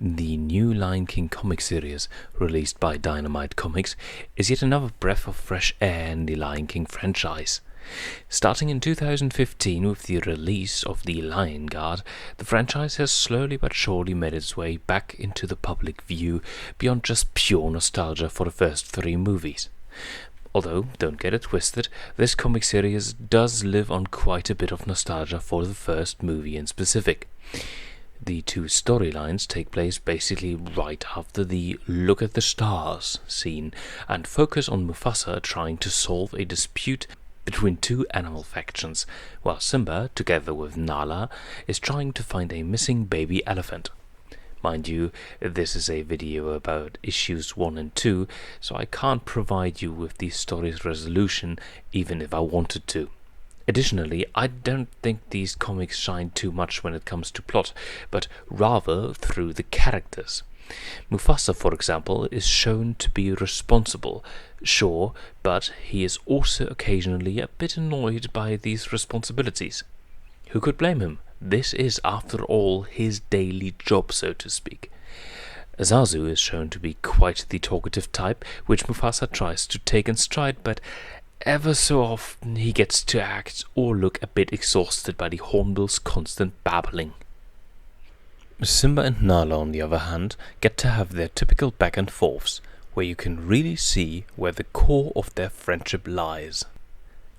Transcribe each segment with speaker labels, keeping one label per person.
Speaker 1: The new Lion King comic series, released by Dynamite Comics, is yet another breath of fresh air in the Lion King franchise. Starting in 2015 with the release of The Lion Guard, the franchise has slowly but surely made its way back into the public view beyond just pure nostalgia for the first three movies. Although, don't get it twisted, this comic series does live on quite a bit of nostalgia for the first movie in specific. The two storylines take place basically right after the "Look at the Stars" scene and focus on Mufasa trying to solve a dispute between two animal factions, while Simba, together with Nala, is trying to find a missing baby elephant. Mind you, this is a video about issues 1 and 2, so I can't provide you with the story's resolution even if I wanted to. Additionally, I don't think these comics shine too much when it comes to plot, but rather through the characters. Mufasa, for example, is shown to be responsible, sure, but he is also occasionally a bit annoyed by these responsibilities. Who could blame him? This is, after all, his daily job, so to speak. Zazu is shown to be quite the talkative type, which Mufasa tries to take in stride, but ever so often he gets to act or look a bit exhausted by the Hornbill's constant babbling. Simba and Nala, on the other hand, get to have their typical back and forths, where you can really see where the core of their friendship lies.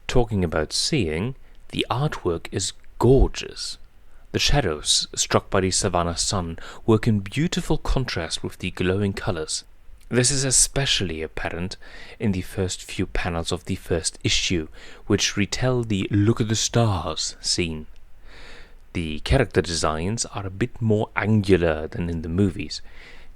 Speaker 1: Talking about seeing, the artwork is gorgeous. The shadows struck by the savannah sun work in beautiful contrast with the glowing colors. This is especially apparent in the first few panels of the first issue, which retell the "Look at the Stars" scene. The character designs are a bit more angular than in the movies.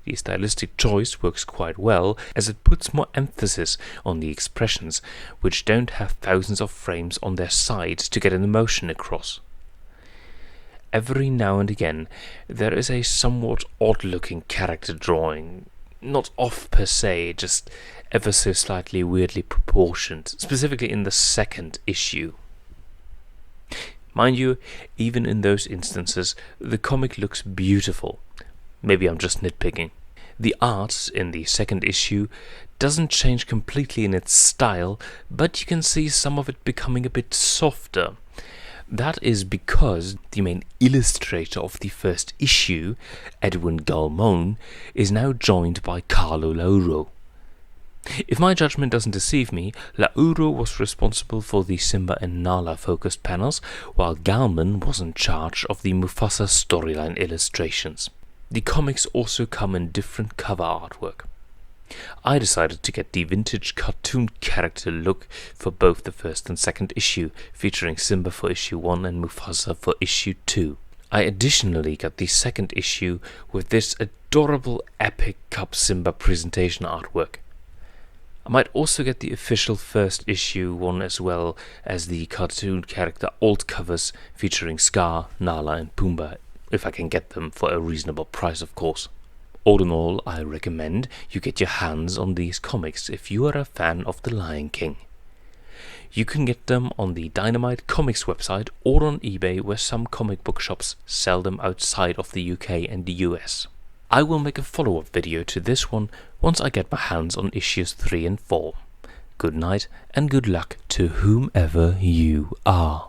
Speaker 1: The stylistic choice works quite well, as it puts more emphasis on the expressions, which don't have thousands of frames on their sides to get an emotion across. Every now and again, there is a somewhat odd-looking character drawing. Not off per se, just ever so slightly weirdly proportioned, specifically in the second issue. Mind you, even in those instances, the comic looks beautiful. Maybe I'm just nitpicking. The art in the second issue doesn't change completely in its style, but you can see some of it becoming a bit softer. That is because the main illustrator of the first issue, Edwin Galmon, is now joined by Carlo Lauro. If my judgment doesn't deceive me, Lauro was responsible for the Simba and Nala focused panels, while Galman was in charge of the Mufasa storyline illustrations. The comics also come in different cover artwork. I decided to get the vintage cartoon character look for both the first and second issue, featuring Simba for issue 1 and Mufasa for issue 2. I additionally got the second issue with this adorable epic Cub Simba presentation artwork. I might also get the official first issue one as well as the cartoon character alt covers featuring Scar, Nala and Pumbaa, if I can get them for a reasonable price, of course. All in all, I recommend you get your hands on these comics if you are a fan of The Lion King. You can get them on the Dynamite Comics website or on eBay, where some comic book shops sell them outside of the UK and the US. I will make a follow-up video to this one once I get my hands on issues 3 and 4. Good night and good luck to whomever you are.